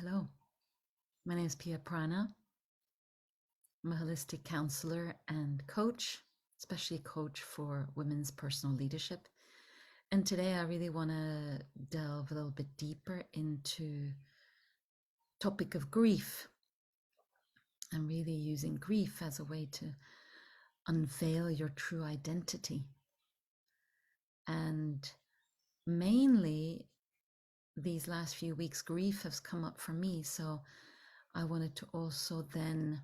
Hello. My name is Pia Prana. I'm a holistic counselor and coach, especially a coach for women's personal leadership. And today I really want to delve a little bit deeper into topic of grief. I'm really using grief as a way to unveil your true identity. And mainly these last few weeks, grief has come up for me. So I wanted to also then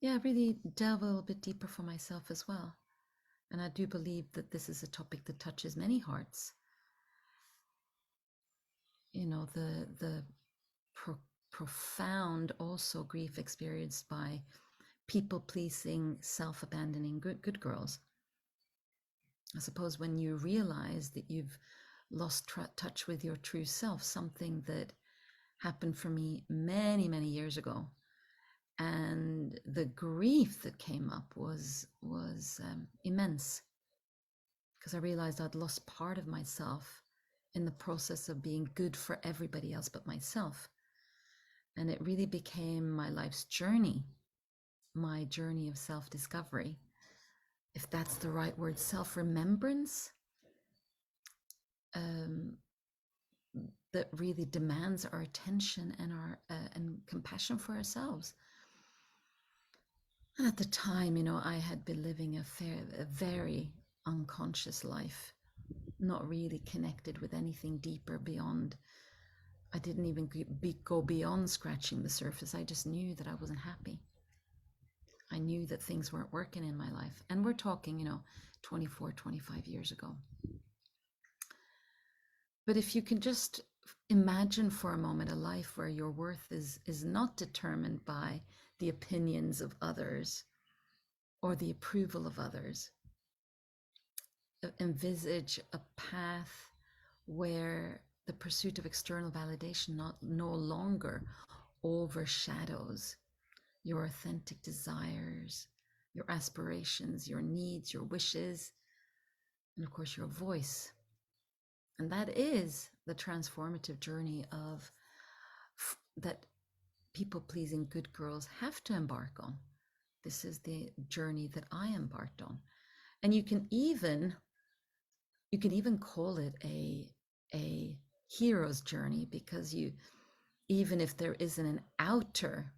really delve a little bit deeper for myself as well. And I do believe that this is a topic that touches many hearts. You know, the profound also grief experienced by people pleasing, self-abandoning good girls. I suppose when you realize that you've lost touch with your true self, something that happened for me many years ago, and the grief that came up was immense, because I realized I'd lost part of myself in the process of being good for everybody else but myself. And it really became my life's journey, my journey of self-discovery, if that's the right word, self-remembrance, that really demands our attention and our and compassion for ourselves. And at the time, I had been living a very unconscious life, not really connected with anything deeper beyond. I didn't even go beyond scratching the surface. I just knew that I wasn't happy. I knew that things weren't working in my life. And we're talking, 24, 25 years ago. But if you can just imagine for a moment a life where your worth is not determined by the opinions of others or the approval of others. Envisage a path where the pursuit of external validation no longer overshadows your authentic desires, your aspirations, your needs, your wishes, and of course your voice. And that is the transformative journey of that people-pleasing good girls have to embark on. This is the journey that I embarked on. And you can even call it a hero's journey, because even if there isn't an outer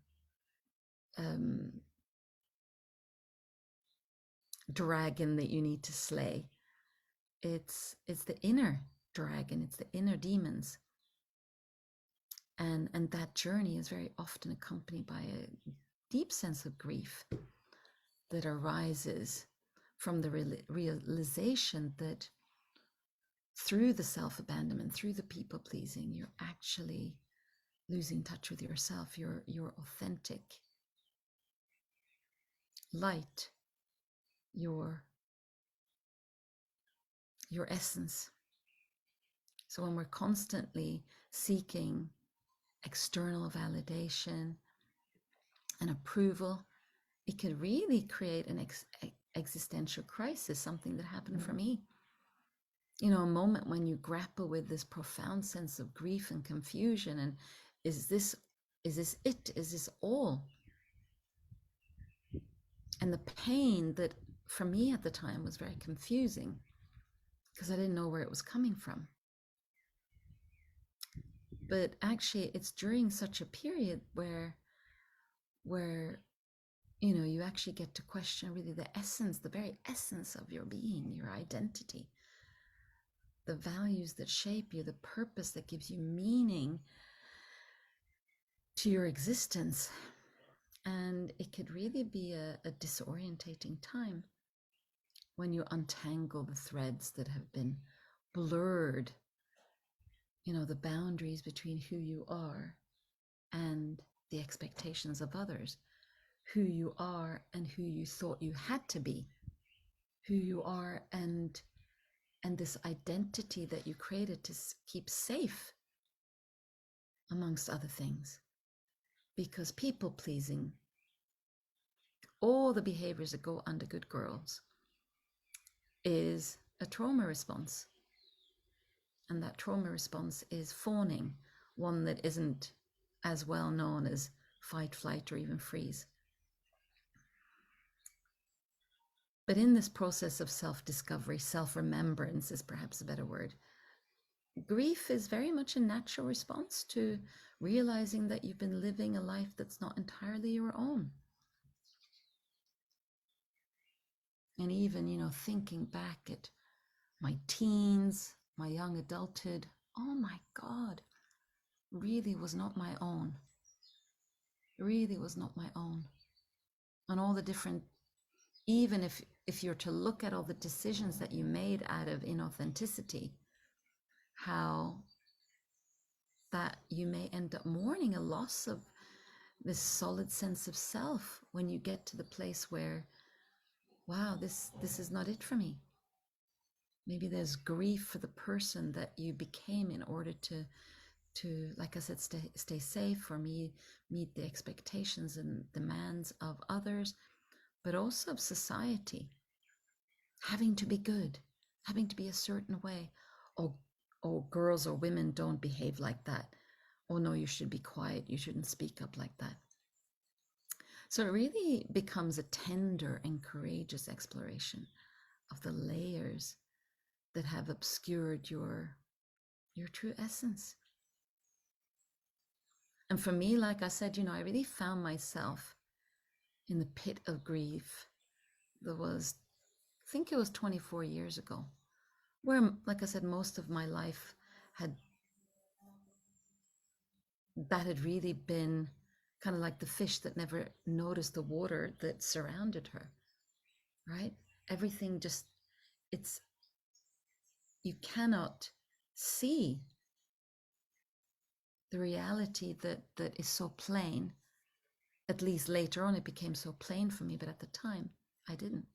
dragon that you need to slay, it's the inner dragon, it's the inner demons, and that journey is very often accompanied by a deep sense of grief that arises from the realization that through the self-abandonment, through the people-pleasing, you're actually losing touch with yourself, your authentic light, your essence. So when we're constantly seeking external validation and approval, it could really create an existential crisis, something that happened for me. A moment when you grapple with this profound sense of grief and confusion, and is this it? Is this all? And the pain that for me at the time was very confusing, because I didn't know where it was coming from. But actually it's during such a period where you actually get to question really the very essence of your being, your identity, the values that shape you, the purpose that gives you meaning to your existence. And it could really be a disorientating time when you untangle the threads that have been blurred, the boundaries between who you are and the expectations of others, who you are and who you thought you had to be, who you are and this identity that you created to keep safe, amongst other things. Because people pleasing, all the behaviors that go under good girls, is a trauma response. And that trauma response is fawning, one that isn't as well known as fight, flight, or even freeze. But in this process of self-discovery, self-remembrance is perhaps a better word, grief is very much a natural response to realizing that you've been living a life that's not entirely your own. And even, thinking back at my teens, my young adulthood, oh my God, really was not my own. Really was not my own. And all the different, even if you're to look at all the decisions that you made out of inauthenticity, how that you may end up mourning a loss of this solid sense of self when you get to the place where, wow, this is not it for me. Maybe there's grief for the person that you became in order to like I said, stay safe, or meet the expectations and demands of others, but also of society. Having to be good, having to be a certain way. Oh, girls or women don't behave like that. Oh no, you should be quiet. You shouldn't speak up like that. So it really becomes a tender and courageous exploration of the layers that have obscured your true essence. And for me, like I said, I really found myself in the pit of grief. There was, I think it was 24 years ago, where, like I said, most of my life had really been kind of like the fish that never noticed the water that surrounded her, right? Everything just, it's, you cannot see the reality that is so plain. At least later on, it became so plain for me, but at the time, I didn't.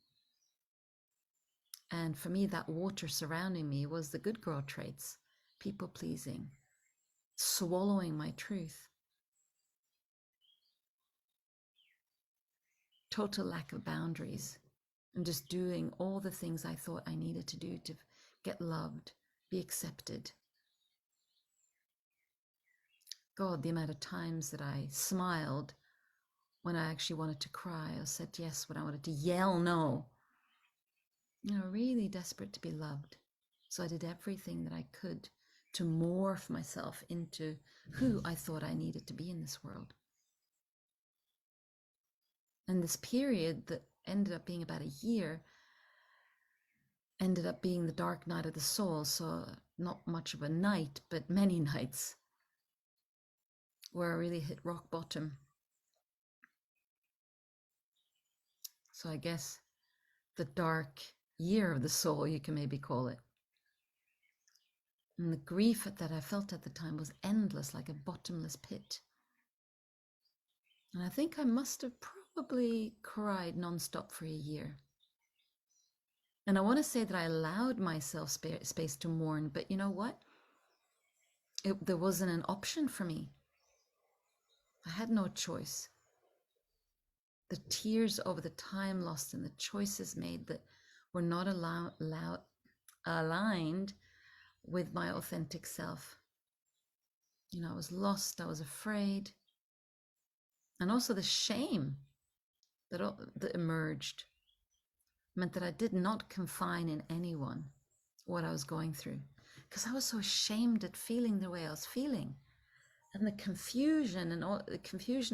And for me, that water surrounding me was the good girl traits, people pleasing, swallowing my truth, total lack of boundaries, and just doing all the things I thought I needed to do to get loved, be accepted. God, the amount of times that I smiled when I actually wanted to cry, or said yes when I wanted to yell no. Really desperate to be loved. So I did everything that I could to morph myself into who I thought I needed to be in this world. And this period that ended up being about a year ended up being the dark night of the soul. So not much of a night, but many nights where I really hit rock bottom. So I guess the dark year of the soul, you can maybe call it. And the grief that I felt at the time was endless, like a bottomless pit. And I think I must have probably cried nonstop for a year. And I want to say that I allowed myself space to mourn, but you know what? There wasn't an option for me. I had no choice. The tears over the time lost and the choices made that were not aligned with my authentic self. I was lost, I was afraid. And also the shame that emerged meant that I did not confine in anyone what I was going through, because I was so ashamed at feeling the way I was feeling. And the confusion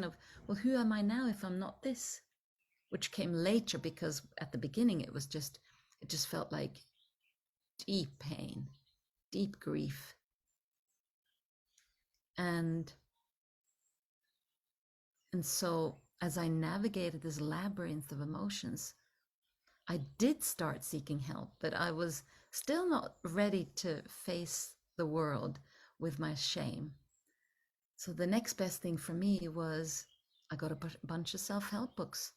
of, well, who am I now if I'm not this? Which came later, because at the beginning it just felt like deep pain, deep grief. And so as I navigated this labyrinth of emotions, I did start seeking help, but I was still not ready to face the world with my shame. So the next best thing for me was I got a bunch of self-help books,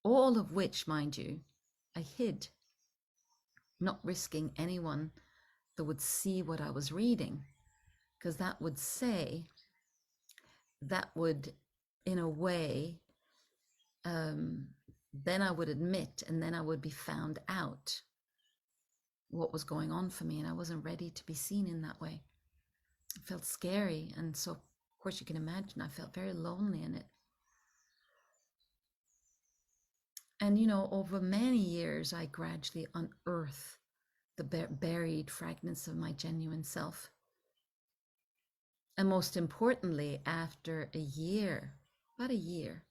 all of which, mind you, I hid, not risking anyone that would see what I was reading, because that would, in a way, then I would admit, and then I would be found out. what was going on for me, and I wasn't ready to be seen in that way. It felt scary, and so of course you can imagine I felt very lonely in it. And over many years I gradually unearthed the buried fragments of my genuine self. And most importantly, after a year, about a year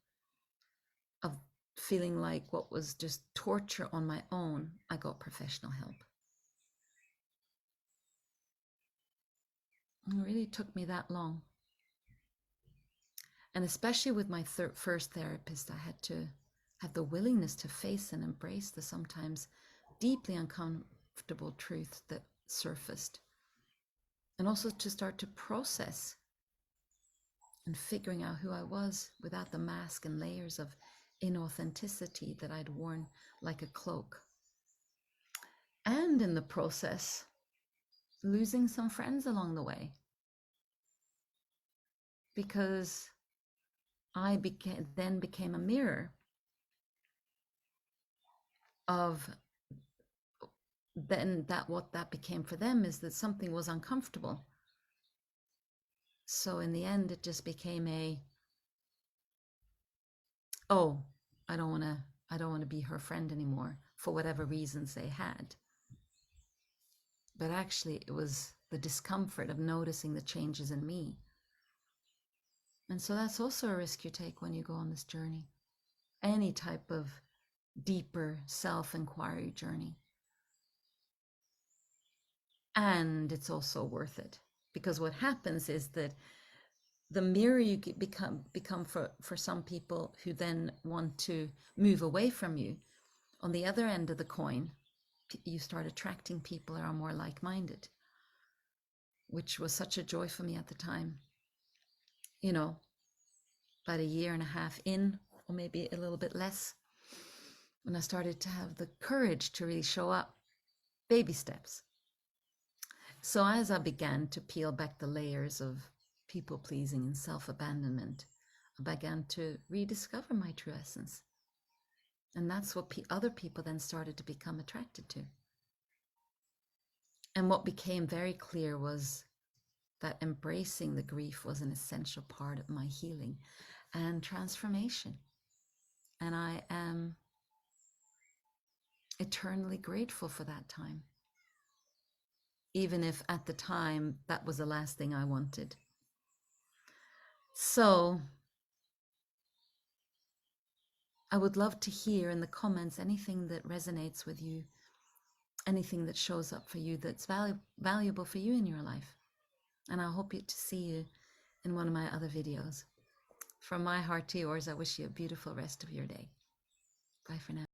of feeling like what was just torture on my own, I got professional help. It really took me that long. And especially with my first therapist, I had to have the willingness to face and embrace the sometimes deeply uncomfortable truth that surfaced. And also to start to process and figuring out who I was without the mask and layers of inauthenticity that I'd worn like a cloak. And in the process, losing some friends along the way. Because I then became a mirror of then what that became for them is that something was uncomfortable. So in the end, it just became oh, I don't want to be her friend anymore for whatever reasons they had. But actually, it was the discomfort of noticing the changes in me. And so that's also a risk you take when you go on this journey. Any type of deeper self-inquiry journey. And it's also worth it, because what happens is that the mirror you become for some people who then want to move away from you, on the other end of the coin, you start attracting people who are more like-minded, which was such a joy for me at the time. About a year and a half in, or maybe a little bit less, when I started to have the courage to really show up, baby steps. So as I began to peel back the layers of people-pleasing and self-abandonment, I began to rediscover my true essence. And that's what other people then started to become attracted to. And what became very clear was that embracing the grief was an essential part of my healing and transformation. And I am eternally grateful for that time, even if at the time that was the last thing I wanted. So I would love to hear in the comments anything that resonates with you, anything that shows up for you that's valuable for you in your life. And I hope to see you in one of my other videos. From my heart to yours, I wish you a beautiful rest of your day. Bye for now.